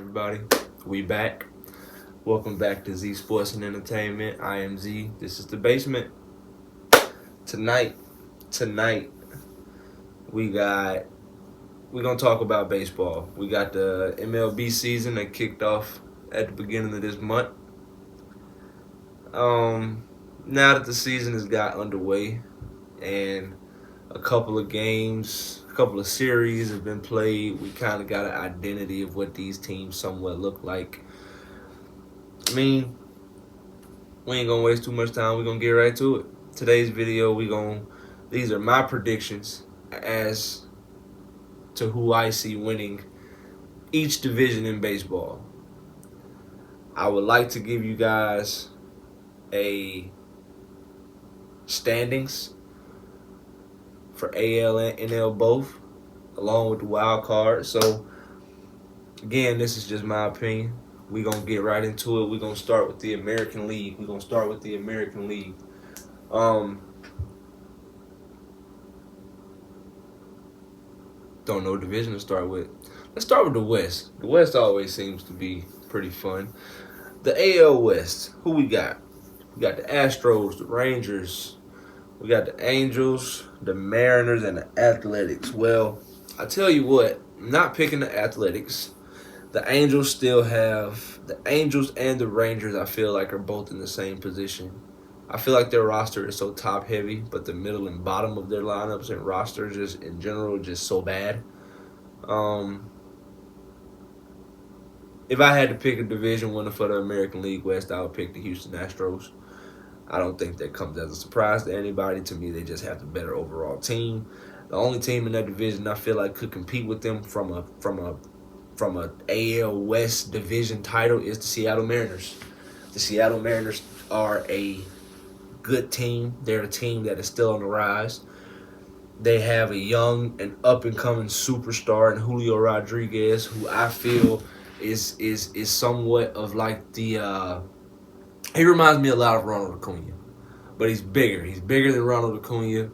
everybody? We back. Welcome back to Z Sports and Entertainment. I am Z. This is the basement. Tonight, we got we're gonna talk about baseball. We got the MLB season that kicked off at the beginning of this month. Now that the season has got underway and a couple of games, a couple of series have been played, we kind of got an identity of what these teams somewhat look like. I mean, we ain't gonna waste too much time. We're gonna get right to it. Today's video, these are my predictions as to who I see winning each division in baseball. I would like to give you guys a standings for AL and NL both, along with the wild card. So, again, this is just my opinion. We're going to get right into it. We're going to start with the American League. Don't know division to start with. Let's start with the West. The West always seems to be pretty fun. The AL West, who we got? We got the Astros, the Rangers, we got the Angels, the Mariners, and the Athletics. Well, I tell you what, I'm not picking the Athletics. The Angels and the Rangers, I feel like, are both in the same position. I feel like their roster is so top heavy, but the middle and bottom of their lineups and rosters just in general just so bad. If I had to pick a division winner for the American League West, I would pick the Houston Astros. I don't think that comes as a surprise to anybody. To me, they just have the better overall team. The only team in that division I feel like could compete with them from a AL West division title is the Seattle Mariners. The Seattle Mariners are a good team. They're a team that is still on the rise. They have a young and up-and-coming superstar in Julio Rodriguez, who I feel is somewhat of like the he reminds me a lot of Ronald Acuna, but he's bigger. He's bigger than Ronald Acuna.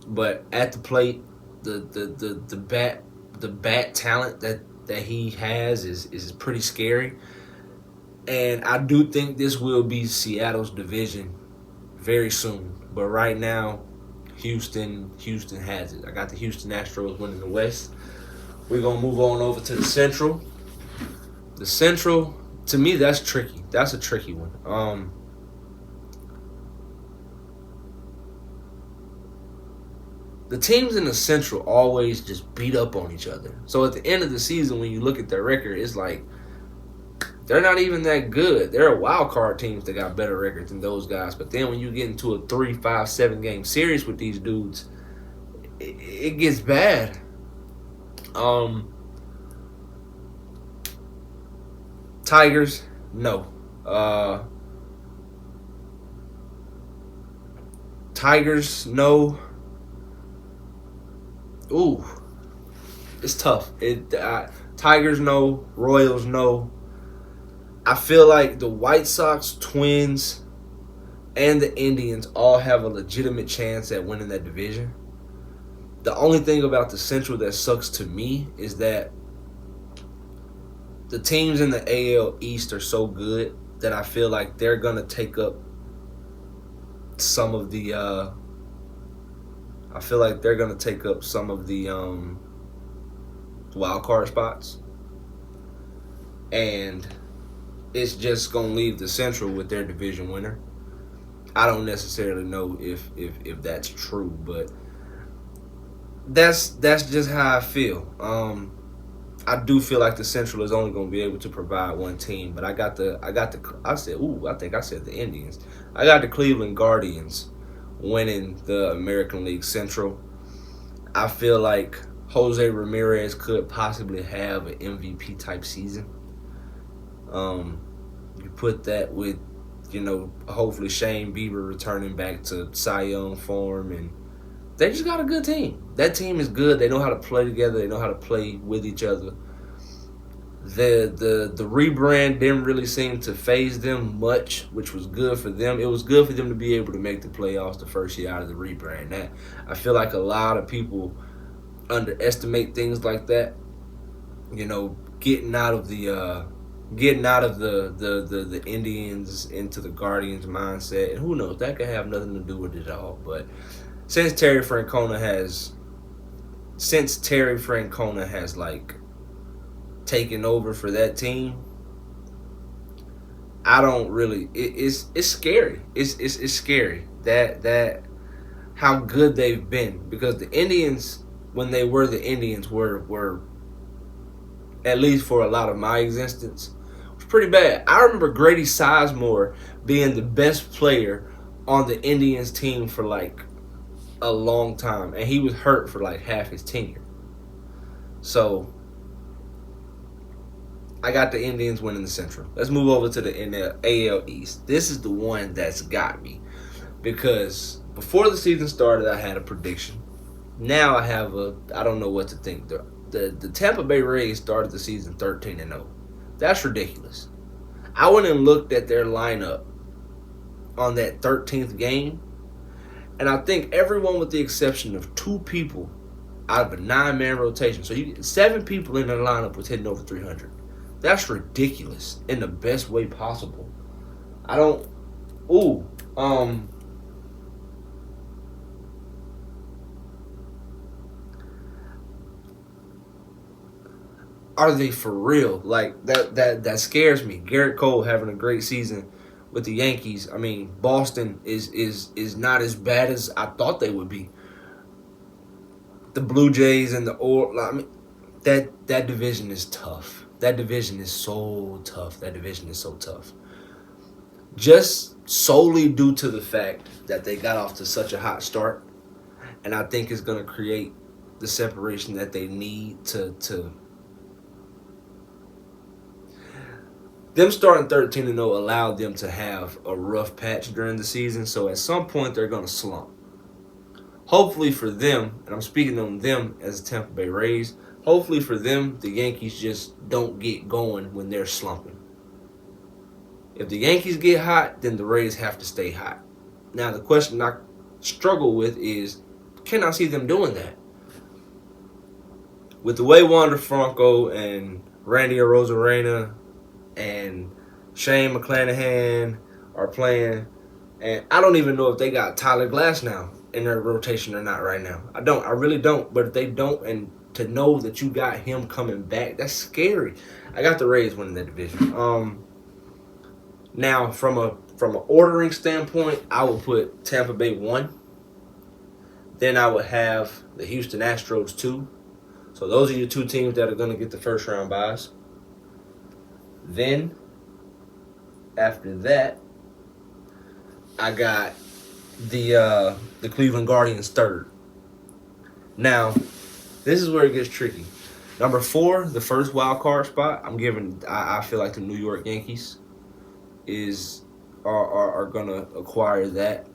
But at the plate, the bat talent that he has is pretty scary. And I do think this will be Seattle's division very soon. But right now, Houston has it. I got the Houston Astros winning the West. We're going to move on over to the Central. The Central, to me, that's tricky. That's a tricky one. The teams in the Central always just beat up on each other. So at the end of the season, when you look at their record, it's like they're not even that good. There are wild card teams that got better records than those guys. But then when you get into a 3, 5, 7 game series with these dudes, it gets bad. Tigers, no. Tigers, no. Ooh, it's tough. Tigers, no. Royals, no. I feel like the White Sox, Twins, and the Indians all have a legitimate chance at winning that division. The only thing about the Central that sucks to me is that the teams in the AL East are so good that I feel like they're going to take up some of the wild card spots. And it's just going to leave the Central with their division winner. I don't necessarily know if that's true, but that's just how I feel. I do feel like the Central is only going to be able to provide one team, but I think I said the Indians. I got the Cleveland Guardians winning the American League Central. I feel like Jose Ramirez could possibly have an MVP type season. You put that with, hopefully Shane Bieber returning back to Cy Young form, and they just got a good team. That team is good. They know how to play together. They know how to play with each other. The rebrand didn't really seem to phase them much, which was good for them. It was good for them to be able to make the playoffs the first year out of the rebrand. I feel like a lot of people underestimate things like that. getting out of the Indians into the Guardians mindset, and who knows, that could have nothing to do with it all. But since Terry Francona has like taken over for that team, I don't really. It's scary. It's scary that how good they've been, because the Indians, when they were the Indians, were at least for a lot of my existence, was pretty bad. I remember Grady Sizemore being the best player on the Indians team for like a long time, and he was hurt for like half his tenure. So I got the Indians winning the Central. Let's move over to the AL East. This is the one that's got me, because before the season started, I had a prediction. Now I don't know what to think. The Tampa Bay Rays started the season 13-0. That's ridiculous. I went and looked at their lineup on that 13th game, and I think everyone with the exception of 2 people out of a 9-man rotation, so 7 people in their lineup was hitting over 300. That's ridiculous in the best way possible. Are they for real? Like that scares me. Garrett Cole having a great season with the Yankees. I mean, Boston is not as bad as I thought they would be. The Blue Jays and that division is tough. That division is so tough. Just solely due to the fact that they got off to such a hot start, and I think it's going to create the separation that they need to. Them starting 13-0 allowed them to have a rough patch during the season, so at some point they're going to slump. Hopefully for them, and I'm speaking on them as the Tampa Bay Rays, hopefully for them, the Yankees just don't get going when they're slumping. If the Yankees get hot, then the Rays have to stay hot. Now, the question I struggle with is, can I see them doing that? With the way Wander Franco and Randy Arozarena and Shane McClanahan are playing, and I don't even know if they got Tyler Glasnow in their rotation or not right now. I really don't. But if they don't, and to know that you got him coming back, that's scary. I got the Rays winning that division. Now from an ordering standpoint, I would put Tampa Bay 1. Then I would have the Houston Astros 2. So those are your 2 teams that are going to get the first round byes. Then, after that, I got the Cleveland Guardians 3rd. Now, this is where it gets tricky. Number 4, the first wild card spot, I feel like the New York Yankees are gonna acquire that.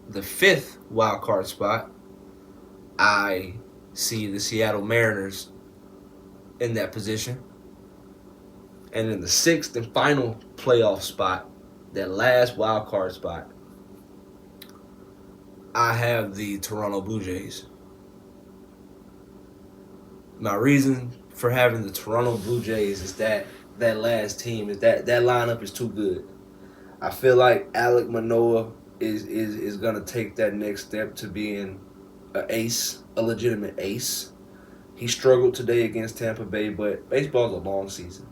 The 5th wild card spot, I see the Seattle Mariners in that position. And in the 6th and final playoff spot, that last wild card spot, I have the Toronto Blue Jays. My reason for having the Toronto Blue Jays is that last team is that lineup is too good. I feel like Alek Manoah is gonna take that next step to being a legitimate ace. He struggled today against Tampa Bay, but baseball is a long season.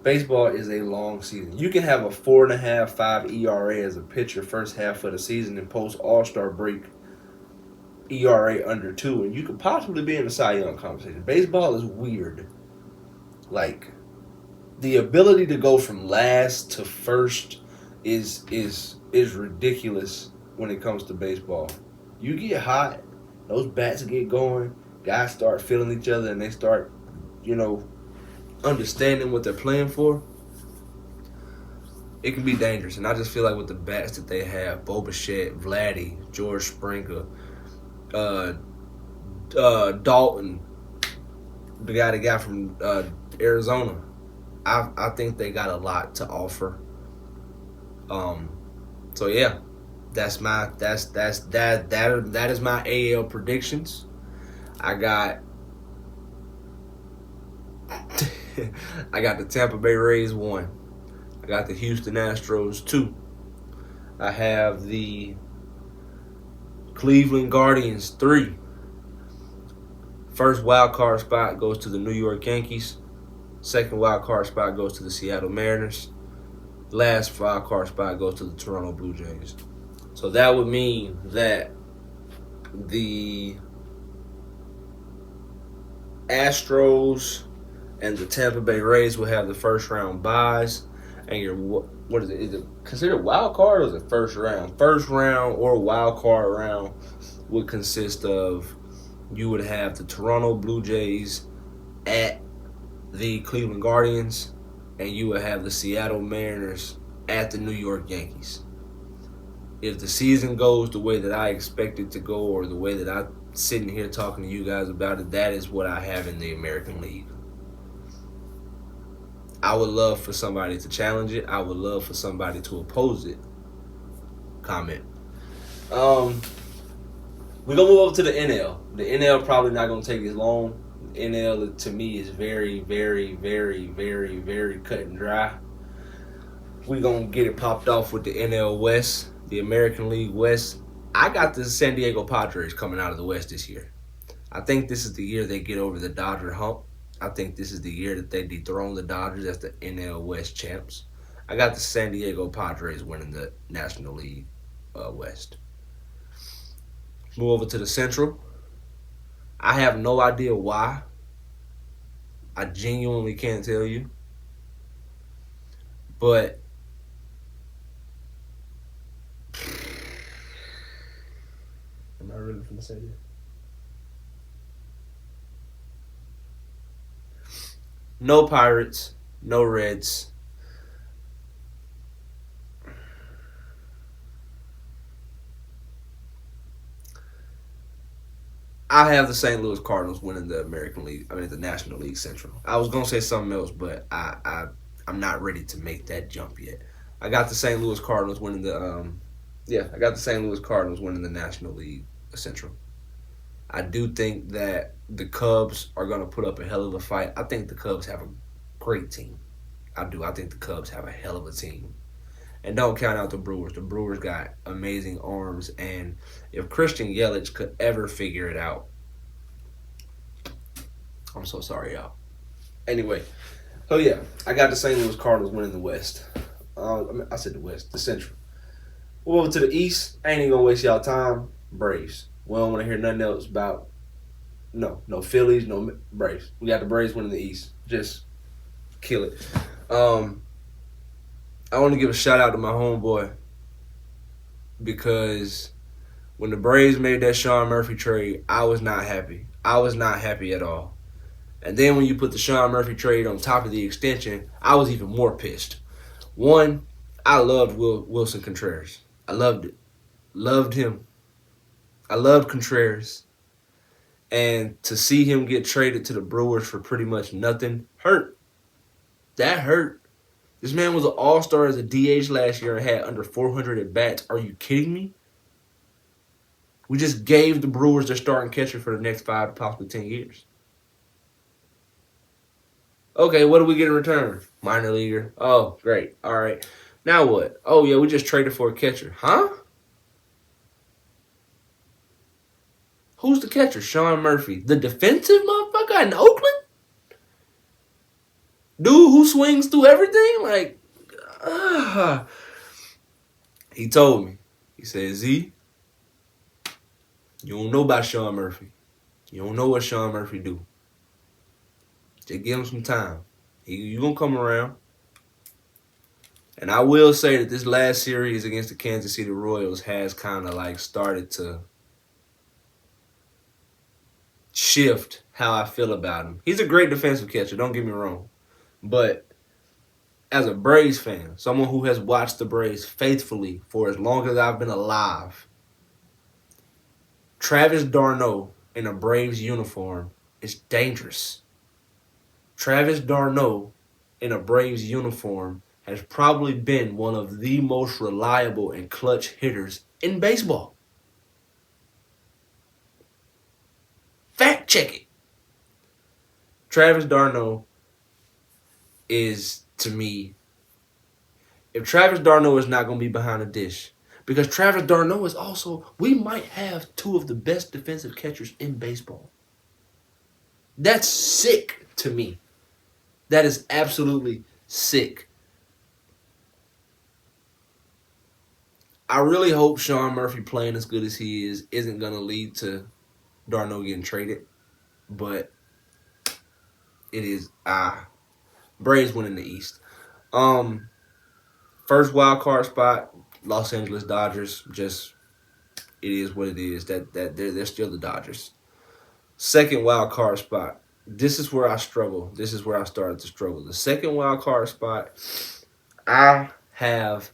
Baseball is a long season. You can have a 4.5, 5 ERA as a pitcher first half of the season and post All-Star break ERA under 2, and you could possibly be in the Cy Young conversation. Baseball is weird. Like, the ability to go from last to first is ridiculous when it comes to baseball. You get hot, those bats get going, guys start feeling each other, and they start, understanding what they're playing for. It can be dangerous, and I just feel like with the bats that they have, Bo Bichette, Vladdy, George Springer, Dalton, the guy that got from Arizona, I think they got a lot to offer. So yeah, that is my AL predictions. I got I got the Tampa Bay Rays 1. I got the Houston Astros 2. I have the Cleveland Guardians 3. First wild card spot goes to the New York Yankees. Second wild card spot goes to the Seattle Mariners. Last wild card spot goes to the Toronto Blue Jays. So that would mean that the Astros and the Tampa Bay Rays will have the first round buys. And your what is it? Is it considered wild card or is it first round? First round or wild card round would consist of you would have the Toronto Blue Jays at the Cleveland Guardians, and you would have the Seattle Mariners at the New York Yankees. If the season goes the way that I expect it to go, or the way that I'm sitting here talking to you guys about it, that is what I have in the American League. I would love for somebody to challenge it. I would love for somebody to oppose it. Comment. We're going to move over to the NL. The NL probably not going to take as long. The NL, to me, is very, very, very, very, very cut and dry. We're going to get it popped off with the NL West, the American League West. I got the San Diego Padres coming out of the West this year. I think this is the year they get over the Dodger hump. I think this is the year that they dethrone the Dodgers as the NL West champs. I got the San Diego Padres winning the National League West. Move over to the Central. I have no idea why. I genuinely can't tell you. But am I really going to say that? No Pirates, no Reds. I have the St. Louis Cardinals winning the the National League Central. I was gonna say something else, but I'm not ready to make that jump yet. I got the St. Louis Cardinals winning the I got the St. Louis Cardinals winning the National League Central. I do think that the Cubs are gonna put up a hell of a fight. I think the Cubs have a great team. I do. I think the Cubs have a hell of a team. And don't count out the Brewers. The Brewers got amazing arms. And if Christian Yelich could ever figure it out, I'm so sorry, y'all. Anyway, so yeah, I got the St. Louis Cardinals winning the West. I said the West, the Central. We'll over to the East. I ain't even going to waste y'all time. Braves. We don't want to hear nothing else about no Phillies, no Braves. We got the Braves winning the East. Just kill it. I want to give a shout out to my homeboy because when the Braves made that Sean Murphy trade, I was not happy. I was not happy at all. And then when you put the Sean Murphy trade on top of the extension, I was even more pissed. One, I loved Wilson Contreras. I loved it. Loved him. I loved Contreras. And to see him get traded to the Brewers for pretty much nothing hurt. That hurt. This man was an all-star as a DH last year and had under 400 at-bats. Are you kidding me? We just gave the Brewers their starting catcher for the next 5 to possibly 10 years. Okay, what do we get in return? Minor leaguer. Oh, great. All right. Now what? Oh, yeah, we just traded for a catcher. Huh? Who's the catcher? Sean Murphy. The defensive motherfucker in Oakland? Dude who swings through everything? Like, he told me. He said, Z, you don't know about Sean Murphy. You don't know what Sean Murphy do. Just give him some time. You gonna come around. And I will say that this last series against the Kansas City Royals has kind of like started to shift how I feel about him. He's a great defensive catcher, don't get me wrong. But as a Braves fan, someone who has watched the Braves faithfully for as long as I've been alive, Travis d'Arnaud in a Braves uniform is dangerous. Travis d'Arnaud in a Braves uniform has probably been one of the most reliable and clutch hitters in baseball. Fact check it. Travis d'Arnaud is, to me, if Travis d'Arnaud is not going to be behind the dish, because Travis d'Arnaud is also, we might have two of the best defensive catchers in baseball. That's sick to me. That is absolutely sick. I really hope Sean Murphy playing as good as he is isn't going to lead to d'Arnaud getting traded. But it is, Braves winning the East. First wild card spot, Los Angeles Dodgers. Just, it is what it is. That they're still the Dodgers. Second wild card spot. This is where I struggle. This is where I started to struggle. The second wild card spot, I have.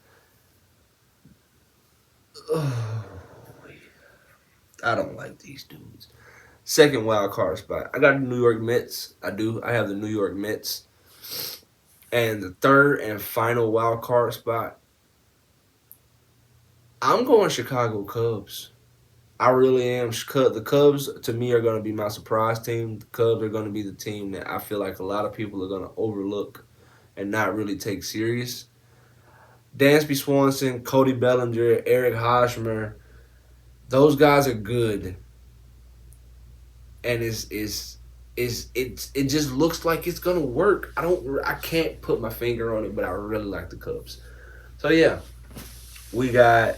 I don't like these dudes. Second wild card spot. I got the New York Mets. I do. I have the New York Mets. And the third and final wild card spot, I'm going Chicago Cubs. I really am. The Cubs, to me, are going to be my surprise team. The Cubs are going to be the team that I feel like a lot of people are going to overlook and not really take serious. Dansby Swanson, Cody Bellinger, Eric Hosmer, those guys are good. And it just looks like it's gonna work. I can't put my finger on it, but I really like the Cubs. So yeah, we got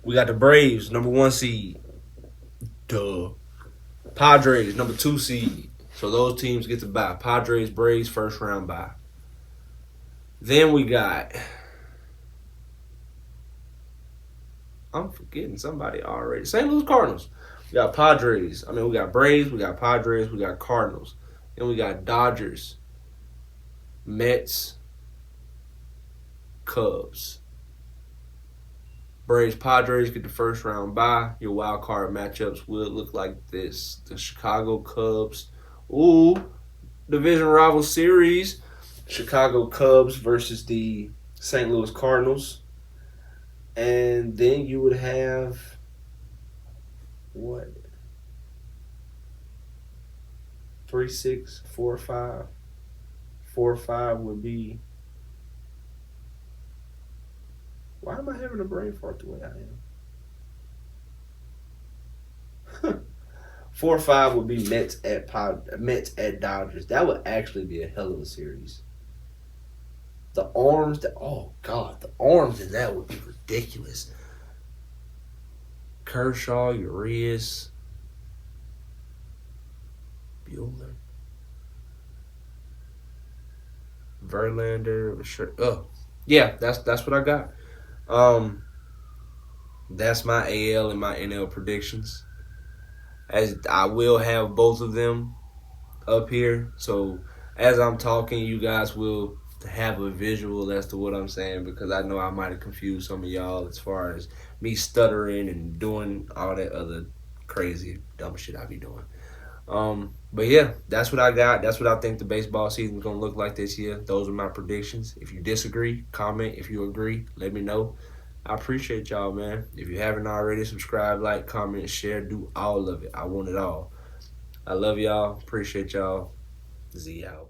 the Braves, number 1 seed. Duh. Padres, number 2 seed. So those teams get to bye. Padres, Braves, first round bye. Then we got, I'm forgetting somebody already. St. Louis Cardinals. We got Padres. We got Braves, we got Padres, we got Cardinals. Then we got Dodgers, Mets, Cubs. Braves, Padres get the first round bye. Your wild card matchups will look like this. The Chicago Cubs. Ooh, division rival series. Chicago Cubs versus the St. Louis Cardinals. And then you would have what? 3-6, 4-5. 4-5 would be. Why am I having a brain fart the way I am? 4-5 would be Mets at Dodgers. That would actually be a hell of a series. The arms, the arms in that would be ridiculous. Kershaw, Urias, Buehler, Verlander, sure. Yeah, that's what I got. That's my AL and my NL predictions. As I will have both of them up here, so as I'm talking, you guys will have a visual as to what I'm saying, because I know I might have confused some of y'all as far as me stuttering and doing all that other crazy dumb shit I be doing. But yeah, that's what I got. That's what I think the baseball season is gonna look like this year. Those are my predictions. If you disagree, comment. If you agree, let me know. I appreciate y'all, man. If you haven't already, subscribe, like, comment, share, do all of it. I want it all. I love y'all. Appreciate y'all. Z out.